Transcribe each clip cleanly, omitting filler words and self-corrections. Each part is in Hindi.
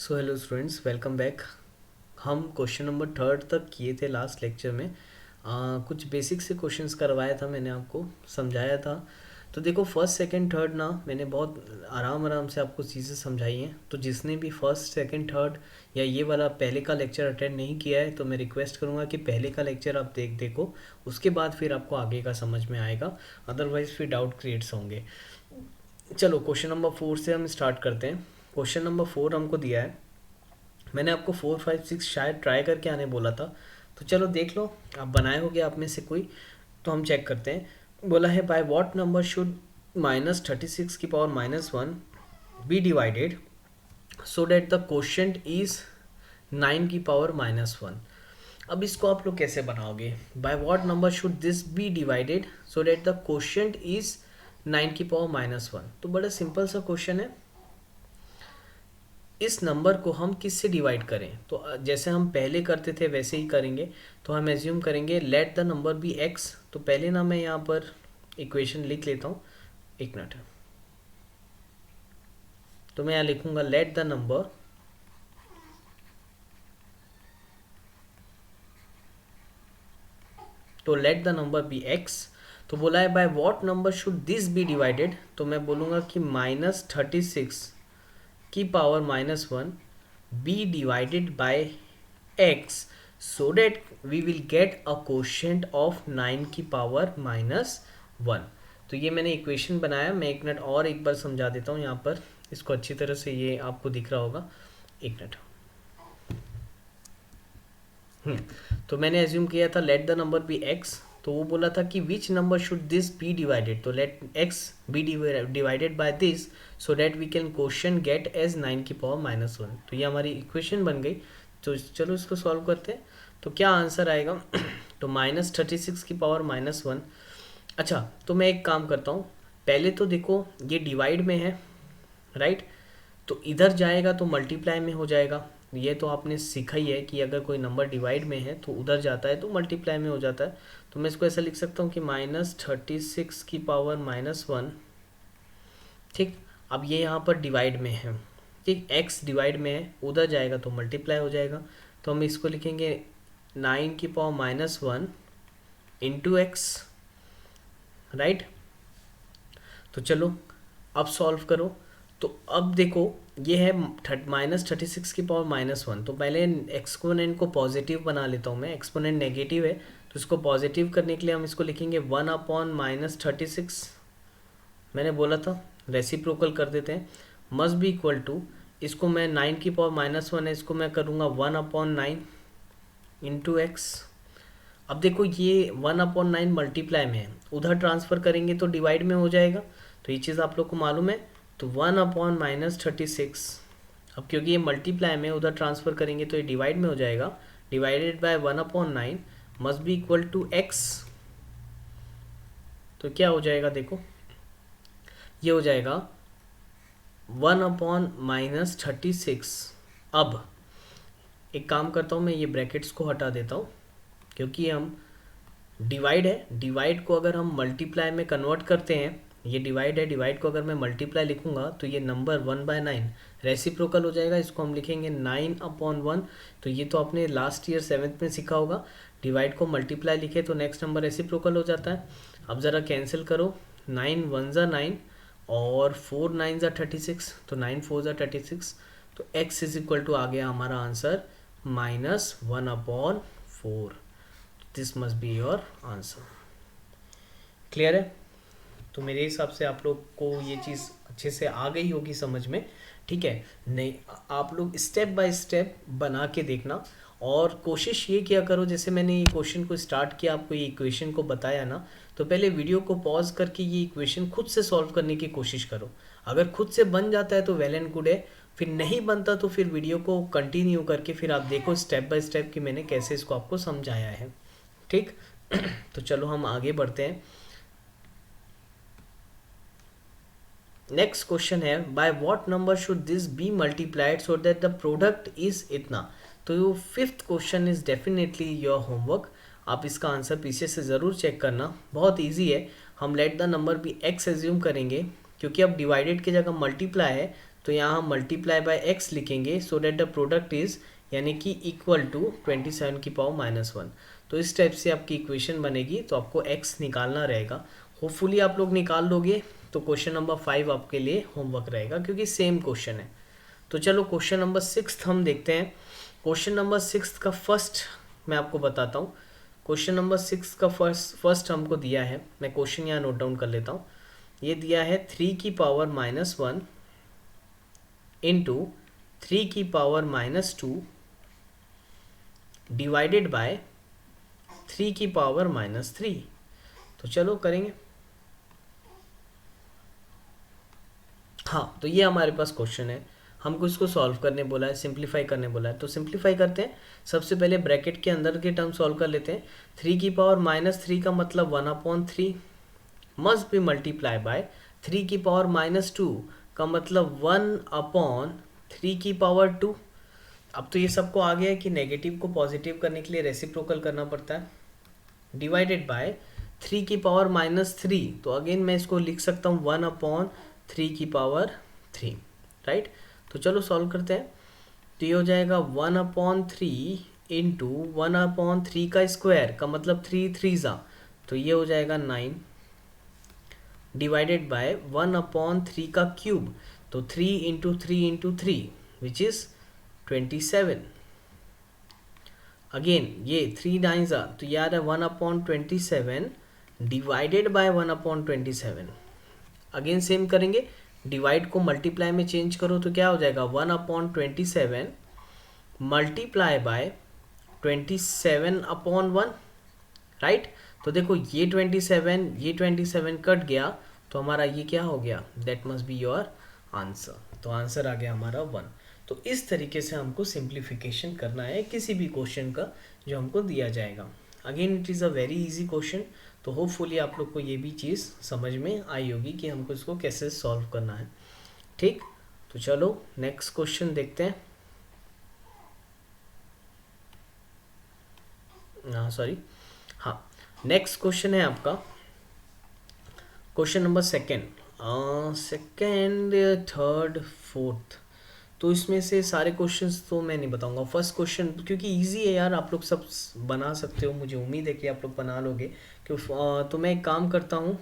So hello students, welcome back. हम क्वेश्चन नंबर थर्ड तक किए थे लास्ट लेक्चर में। कुछ बेसिक से क्वेश्चंस करवाया था, मैंने आपको समझाया था। तो देखो, फर्स्ट सेकंड थर्ड ना मैंने बहुत आराम आराम से आपको चीज़ें समझाई हैं। तो जिसने भी फर्स्ट सेकंड थर्ड या ये वाला पहले का लेक्चर अटेंड नहीं किया है तो मैं रिक्वेस्ट करूँगा कि पहले का लेक्चर आप देखो। उसके बाद फिर आपको आगे का समझ में आएगा, अदरवाइज़ फिर डाउट क्रिएट्स होंगे। चलो क्वेश्चन नंबर 4 से हम स्टार्ट करते हैं। क्वेश्चन नंबर 4 हमको दिया है। मैंने आपको 4 5 6 शायद ट्राई करके आने बोला था, तो चलो देख लो। आप बनाए होगे आप में से कोई, तो हम चेक करते हैं। बोला है बाय व्हाट नंबर शुड -36 की power -1 be divided so that the quotient is 9 की पावर -1। अब इसको आप लोग कैसे बनाओगे? By what number should this be divided so that the quotient is 9 की पावर -1। तो बड़ा सिंपल सा क्वेश्चन है। इस नंबर को हम किससे डिवाइड करें? तो जैसे हम पहले करते थे वैसे ही करेंगे। तो हम एज्यूम करेंगे let the number be x. तो पहले ना मैं यहाँ पर इक्वेशन लिख लेता हूँ, एक मिनट। तो मैं यहाँ लिखूंगा लेट द नंबर तो let the number be x. तो बोला है by what number should this be divided, तो मैं बोलूँगा कि -36 की power -1 be divided by x so that we will get a quotient of 9 की पावर -1। तो ये मैंने इक्वेशन बनाया। मैं एक मिनट और एक बार समझा देता हूँ यहाँ पर, इसको अच्छी तरह से ये आपको दिख रहा होगा। एक मिनट। तो मैंने एज्यूम किया था let the number be x। तो वो बोला था कि which number should this be divided, तो let x be divided by this so that we can question get as 9 की पावर -1। तो ये हमारी इक्वेशन बन गई। तो चलो इसको सॉल्व करते हैं। तो क्या आंसर आएगा? तो -36 की पावर -1। अच्छा, तो मैं एक काम करता हूँ। पहले तो देखो ये डिवाइड में है, राइट? तो इधर जाएगा तो मल्टीप्लाई में हो जाएगा। ये तो आपने सीखा ही है कि अगर कोई नंबर डिवाइड में है तो उधर जाता है तो मल्टीप्लाई में हो जाता है। तो मैं इसको ऐसा लिख सकता हूँ कि -36 की पावर -1। ठीक, अब ये यहाँ पर डिवाइड में है। ठीक, x डिवाइड में है, उधर जाएगा तो मल्टीप्लाई हो जाएगा। तो हम इसको लिखेंगे 9 की पावर -1 इंटू एक्स, राइट? तो चलो अब सॉल्व करो। तो अब देखो ये है -36 की पावर -1। तो पहले एक्सपोनेंट को पॉजिटिव बना लेता हूँ मैं। एक्सपोनेंट नेगेटिव है तो इसको पॉजिटिव करने के लिए हम इसको लिखेंगे 1/-36। मैंने बोला था रेसिप्रोकल कर देते हैं, मस्ट बी इक्वल टू, इसको मैं 9 की पावर -1 है, इसको मैं करूँगा 1/9 इंटू एक्स। अब देखो ये 1/9 मल्टीप्लाई में है, उधर ट्रांसफ़र करेंगे तो डिवाइड में हो जाएगा। तो ये चीज़ आप लोग को मालूम है। तो 1/-36, अब क्योंकि ये मल्टीप्लाई में उधर ट्रांसफ़र करेंगे तो ये डिवाइड में हो जाएगा। Divided by 1/9 must be equal to x. तो क्या हो जाएगा? देखो ये हो जाएगा 1/-36। अब एक काम करता हूँ, मैं ये ब्रैकेट्स को हटा देता हूँ क्योंकि हम डिवाइड है, डिवाइड को अगर हम मल्टीप्लाई में कन्वर्ट करते हैं, ये डिवाइड है, डिवाइड को अगर मैं मल्टीप्लाई लिखूंगा तो ये नंबर 1/9 रेसिप्रोकल हो जाएगा। इसको हम लिखेंगे 9/1। तो ये तो आपने लास्ट ईयर 7th में सीखा होगा, डिवाइड को मल्टीप्लाई लिखे तो नेक्स्ट नंबर रेसिप्रोकल हो जाता है। अब ज़रा कैंसिल करो, 9 1 ज़ा 9 और 4 9 ज़ा 36, तो 9 4 ज़ा 36। तो x इज इक्वल टू आ गया हमारा answer -1/4। This must be your answer. Clear है? तो मेरे हिसाब से आप लोग को ये चीज़ अच्छे से आ गई होगी समझ में। ठीक है, नहीं आप लोग स्टेप बाय स्टेप बना के देखना और कोशिश ये किया करो। जैसे मैंने ये क्वेश्चन को स्टार्ट किया, आपको ये इक्वेशन को बताया ना, तो पहले वीडियो को पॉज करके ये इक्वेशन खुद से सॉल्व करने की कोशिश करो। अगर खुद से बन जाता है तो वेल एंड गुड है, फिर नहीं बनता तो फिर वीडियो को कंटिन्यू करके फिर आप देखो स्टेप बाय स्टेप कि मैंने कैसे इसको आपको समझाया है। ठीक तो चलो हम आगे बढ़ते हैं। नेक्स्ट क्वेश्चन है by what number should this be multiplied so that the product is इतना। तो fifth question is definitely your homework. आप इसका आंसर पीछे से ज़रूर चेक करना, बहुत इजी है। हम let the number be x assume करेंगे क्योंकि अब डिवाइडेड की जगह मल्टीप्लाई है तो यहाँ हम मल्टीप्लाई बाय एक्स लिखेंगे सो डेट द प्रोडक्ट इज यानी कि इक्वल टू 27 की पावर -1। तो इस टाइप से आपकी इक्वेशन बनेगी, तो आपको एक्स निकालना रहेगा। होपफुली आप लोग निकाल लोगे, तो क्वेश्चन नंबर 5 आपके लिए होमवर्क रहेगा क्योंकि सेम क्वेश्चन है। तो चलो क्वेश्चन नंबर 6 हम देखते हैं। क्वेश्चन नंबर 6 का फर्स्ट मैं आपको बताता हूँ। क्वेश्चन नंबर 6 का फर्स्ट हमको दिया है, मैं क्वेश्चन यहाँ नोट डाउन कर लेता हूँ। ये दिया है 3 की पावर -1 इंटू 3 की पावर -2 डिवाइडेड बाय 3 की पावर -3। तो चलो करेंगे। हाँ, तो ये हमारे पास क्वेश्चन है, हमको इसको सॉल्व करने बोला है, सिंप्लीफाई करने बोला है। तो सिंप्लीफाई करते हैं। सबसे पहले ब्रैकेट के अंदर के टर्म सॉल्व कर लेते हैं। 3 की पावर -3 का मतलब 1/3 मस्ट बी मल्टीप्लाई बाय 3 की पावर -2 का मतलब 1/3 की पावर 2। अब तो ये सबको आ गया है कि नेगेटिव को पॉजिटिव करने के लिए रेसिप्रोकल करना पड़ता है। डिवाइडेड बाय 3 की पावर -3, तो अगेन मैं इसको लिख सकता हूँ 1/3 की पावर 3, राइट। तो चलो सॉल्व करते हैं। तो ये हो जाएगा 1/3 इंटू 1/3 का स्क्वायर का मतलब 3 3 तो ये हो जाएगा 9 डिवाइडेड बाय 1/3 का क्यूब, तो 3 into 3 into 3 which is 27। Again ये 3 9 तो ये आ रहा है 1/27 डिवाइडेड बाय 1/27। अगेन सेम करेंगे, डिवाइड को मल्टीप्लाई में चेंज करो तो क्या हो जाएगा 1/27 मल्टीप्लाई बाय 27/1, राइट। तो देखो ये 27 कट गया, तो हमारा ये क्या हो गया, that must be your answer. तो आंसर आ गया हमारा 1। तो इस तरीके से हमको सिंप्लीफिकेशन करना है किसी भी क्वेश्चन का जो हमको दिया जाएगा। Again it is a very easy question, तो होपफुली आप लोग को ये भी चीज़ समझ में आई होगी कि हमको इसको कैसे सॉल्व करना है, ठीक। तो चलो नेक्स्ट क्वेश्चन देखते हैं। हाँ, नेक्स्ट क्वेश्चन है आपका question number second, third, fourth. तो इसमें से सारे क्वेश्चंस तो मैं नहीं बताऊंगा। फर्स्ट क्वेश्चन क्योंकि इजी है यार, आप लोग सब बना सकते हो, मुझे उम्मीद है कि आप लोग बना लोगे। तो मैं एक काम करता हूँ,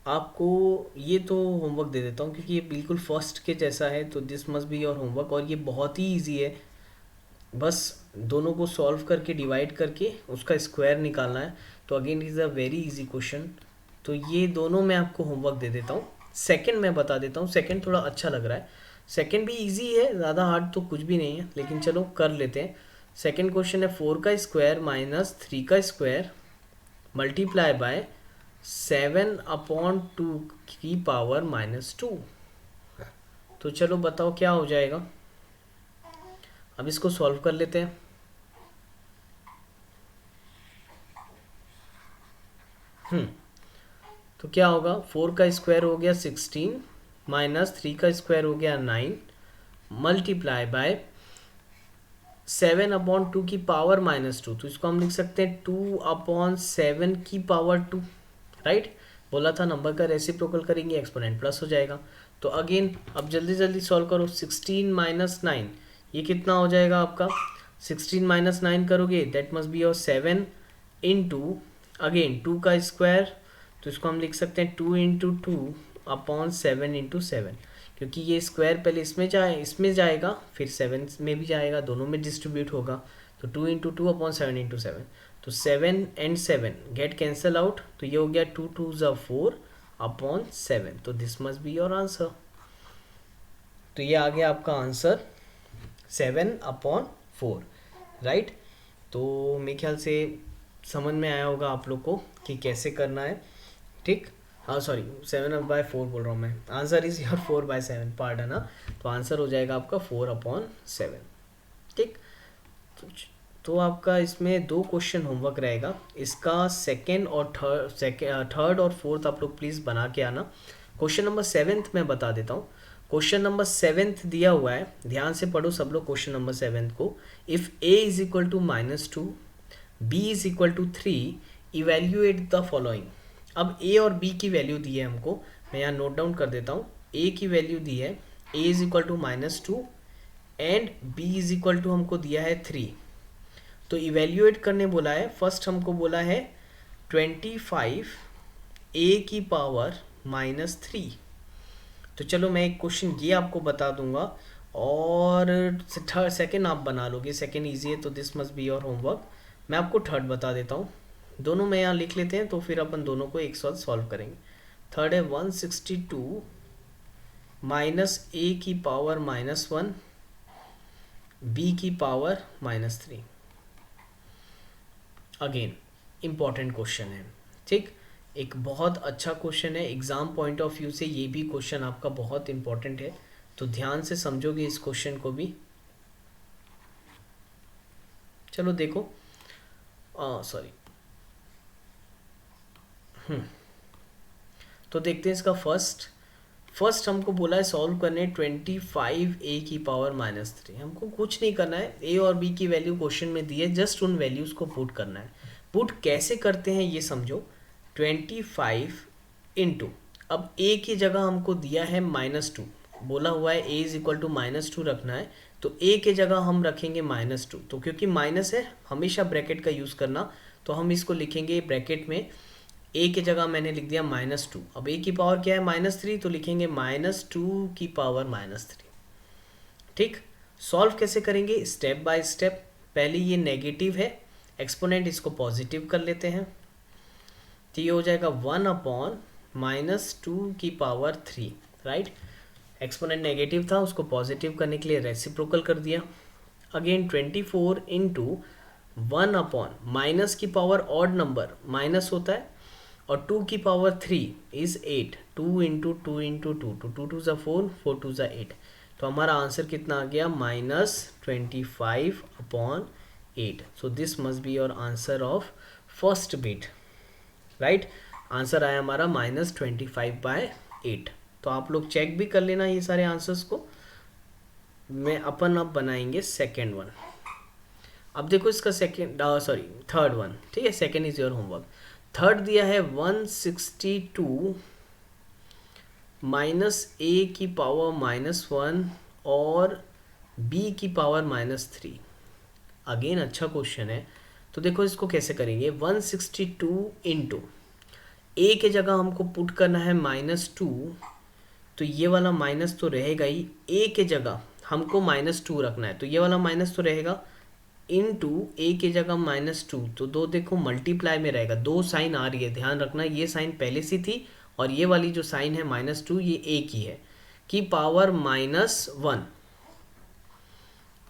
आपको ये तो होमवर्क दे देता हूँ क्योंकि ये बिल्कुल फर्स्ट के जैसा है, तो this must be your homework. और ये बहुत ही ईजी है, बस दोनों को सॉल्व करके डिवाइड करके उसका स्क्वायर निकालना है। तो again is a very easy question. तो ये दोनों मैं आपको होमवर्क दे देता हूँ। सेकंड मैं बता देता हूँ, सेकंड थोड़ा अच्छा लग रहा है। सेकंड भी इजी है, ज़्यादा हार्ड तो कुछ भी नहीं है, लेकिन चलो कर लेते हैं। सेकंड क्वेश्चन है 4 का स्क्वायर -3 का स्क्वायर मल्टीप्लाई बाय 7/2 की पावर -2। तो चलो बताओ क्या हो जाएगा। अब इसको सॉल्व कर लेते हैं। तो क्या होगा, 4 का स्क्वायर हो गया 16 -3 का स्क्वायर हो गया 9 मल्टीप्लाई बाय 7/2 की पावर -2। तो इसको हम लिख सकते हैं 2/7 की पावर 2, राइट। बोला था नंबर का रेसिप्रोकल करेंगे एक्सपोनेंट प्लस हो जाएगा। तो अगेन अब जल्दी जल्दी सॉल्व करो। 16 - 9 ये कितना हो जाएगा आपका, 16 - 9 करोगे that must be your 7 into again 2 का स्क्वायर, तो इसको हम लिख सकते हैं 2 इंटू 2/7 इंटू 7, क्योंकि ये स्क्वायर पहले इसमें जाएगा फिर 7 में भी जाएगा, दोनों में डिस्ट्रीब्यूट होगा। तो 2 इंटू 2/7 इंटू 7, तो 7 एंड 7 गेट कैंसल आउट, तो ये हो गया 2 2 ज़ा 4/7। तो this must be your answer. तो ये आ गया आपका आंसर 7/4, राइट। तो मेरे ख्याल से समझ में आया होगा आप लोग को कि कैसे करना है, ठीक। हाँ सॉरी 7/4 बोल रहा हूँ मैं, आंसर इज योर 4/7, पार्डन। हाँ, तो आंसर हो जाएगा आपका 4/7, ठीक। तो आपका इसमें 2 क्वेश्चन होमवर्क रहेगा, इसका सेकंड और थर्ड और फोर्थ आप लोग प्लीज़ बना के आना। क्वेश्चन नंबर 7 मैं बता देता हूँ। क्वेश्चन नंबर 7 दिया हुआ है, ध्यान से पढ़ो सब लोग क्वेश्चन नंबर 7 को। If a is equal to -2 b is equal to 3 evaluate the following. अब a और b की वैल्यू दी है हमको, मैं यहाँ नोट डाउन कर देता हूँ। ए की वैल्यू दी है A is equal to -2 and B is equal to हमको दिया है 3। तो इवेल्युएट करने बोला है, फर्स्ट हमको बोला है 25 ए की पावर -3। तो चलो मैं एक क्वेश्चन ये आपको बता दूंगा और थर्ड सेकंड आप बना लोगे, सेकंड इजी है तो this must be your homework. मैं आपको थर्ड बता देता हूँ, दोनों में यहाँ लिख लेते हैं तो फिर अपन दोनों को एक साथ सॉल्व करेंगे। थर्ड है 162 माइनस ए की पावर -1 बी की पावर -3। अगेन इम्पॉर्टेंट क्वेश्चन है, ठीक, एक बहुत अच्छा क्वेश्चन है, एग्जाम पॉइंट ऑफ व्यू से ये भी क्वेश्चन आपका बहुत इंपॉर्टेंट है, तो ध्यान से समझोगे इस क्वेश्चन को भी। चलो देखो, सॉरी, तो देखते हैं इसका फर्स्ट हमको बोला है सॉल्व करने 25 ए की पावर -3। हमको कुछ नहीं करना है, ए और बी की वैल्यू क्वेश्चन में दी है, जस्ट उन वैल्यूज़ को पुट करना है। पुट कैसे करते हैं ये समझो, 25 इंटू, अब ए की जगह हमको दिया है -2, बोला हुआ है ए इज इक्वल टू -2 रखना है, तो ए के जगह हम रखेंगे -2। तो क्योंकि माइनस है हमेशा ब्रैकेट का यूज़ करना, तो हम इसको लिखेंगे ब्रैकेट में, ए की जगह मैंने लिख दिया -2। अब ए की पावर क्या है -3, तो लिखेंगे -2 की पावर -3। ठीक, सॉल्व कैसे करेंगे, स्टेप बाय स्टेप। पहले ये नेगेटिव है, एक्सपोनेंट इसको पॉजिटिव कर लेते हैं, तो ये हो जाएगा 1/-2 की पावर 3, राइट। एक्सपोनेंट नेगेटिव था, उसको पॉजिटिव करने के लिए रेसिप्रोकल कर दिया। अगेन 24 इंटू 1/ माइनस की पावर ऑड नंबर माइनस होता है, और 2 की पावर 3 इज 8, 2 इंटू 2 इंटू 2, तो 2 2 4, 4 2 8। तो हमारा आंसर कितना आ गया, -25/8। So this must be your answer of first bit, right. Answer आया हमारा -25/8। तो आप लोग चेक भी कर लेना ये सारे आंसर्स को। मैं अपन अब बनाएंगे सेकेंड वन। अब देखो इसका थर्ड वन, ठीक है, second is your homework. Third दिया है 162 माइनस ए की पावर -1 और बी की पावर -3। अगेन अच्छा क्वेश्चन है, तो देखो इसको कैसे करेंगे, 162 इंटू ए के जगह हमको पुट करना है -2, तो ये वाला माइनस तो रहेगा ही, ए के जगह हमको -2 रखना है, तो ये वाला माइनस तो रहेगा, इनटू ए के जगह -2, तो दो देखो मल्टीप्लाई में रहेगा, दो साइन आ रही है, ध्यान रखना ये साइन पहले सी थी और ये वाली जो साइन है -2 ये ए की है, की पावर -1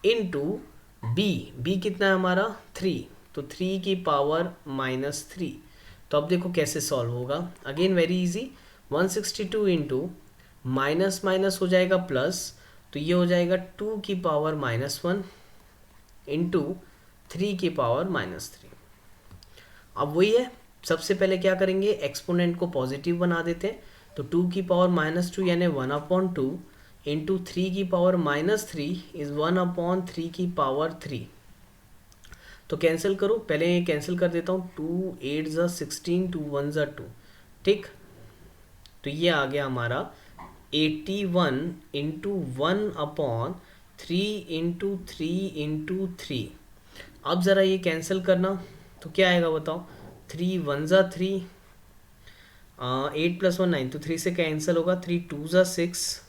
इंटू बी कितना है हमारा 3, तो 3 की पावर -3। तो अब देखो कैसे सॉल्व होगा, again very easy, 162 into minus minus हो जाएगा प्लस, तो ये हो जाएगा 2 की पावर -1 इंटू 3 की पावर -3। अब वही है, सबसे पहले क्या करेंगे, एक्सपोनेंट को पॉजिटिव बना देते हैं, तो 2 की पावर -2 यानी 1/2 इंटू 3 की पावर -3 इज 1/3 की पावर 3। तो कैंसिल करो, पहले कैंसिल कर देता हूँ, 2 8 ज़ा 16, 2 1 ज़ा 2, ठीक। तो ये आ गया हमारा 81 इंटू 1/3 इंटू 3 इंटू 3। अब ज़रा ये कैंसिल करना, तो क्या आएगा बताओ, 3 1 ज़ा 3, 8 + 1 9, तो 3 से कैंसिल होगा, 3 2 ज़ा 6,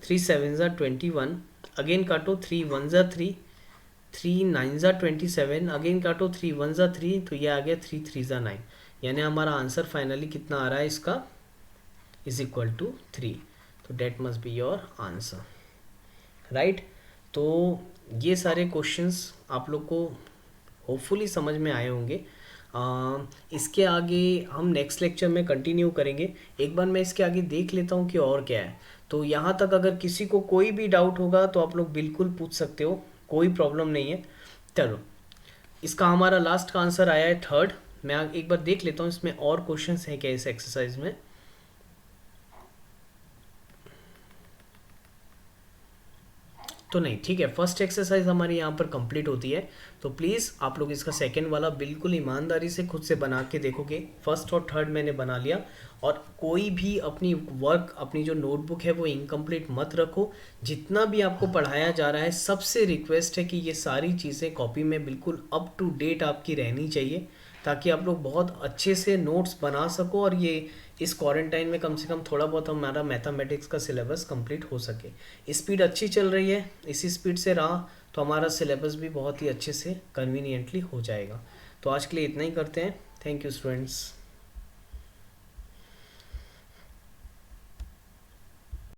3 7 ज़ा 21, अगेन काटो, 3 1 ज़ा 3, 3 9 ज़ा 27, अगेन काटो, 3 1 ज़ा 3, तो ये आ गया 3 3 ज़ा 9, यानी हमारा आंसर फाइनली कितना आ रहा है इसका, इज इक्वल टू 3। तो that must be your answer, right. तो ये सारे क्वेश्चंस आप लोग को होपफुली समझ में आए होंगे। इसके आगे हम नेक्स्ट लेक्चर में कंटिन्यू करेंगे। एक बार मैं इसके आगे देख लेता हूँ कि और क्या है, तो यहाँ तक अगर किसी को कोई भी डाउट होगा तो आप लोग बिल्कुल पूछ सकते हो, कोई प्रॉब्लम नहीं है। चलो, इसका हमारा लास्ट का आंसर आया है थर्ड। मैं एक बार देख लेता हूँ इसमें और क्वेश्चंस हैं क्या इस एक्सरसाइज में। तो नहीं, ठीक है, फर्स्ट एक्सरसाइज हमारी यहाँ पर कंप्लीट होती है। तो प्लीज़ आप लोग इसका सेकंड वाला बिल्कुल ईमानदारी से खुद से बना के देखोगे। फर्स्ट और थर्ड मैंने बना लिया। और कोई भी अपनी वर्क, अपनी जो नोटबुक है वो इनकम्प्लीट मत रखो। जितना भी आपको पढ़ाया जा रहा है, सबसे रिक्वेस्ट है कि ये सारी चीज़ें कॉपी में बिल्कुल अप टू डेट आपकी रहनी चाहिए, ताकि आप लोग बहुत अच्छे से नोट्स बना सको और ये इस क्वारंटाइन में कम से कम थोड़ा बहुत हमारा मैथमेटिक्स का सिलेबस कंप्लीट हो सके। स्पीड अच्छी चल रही है, इसी स्पीड से रहा तो हमारा सिलेबस भी बहुत ही अच्छे से कन्वीनियंटली हो जाएगा। तो आज के लिए इतना ही करते हैं। Thank you students.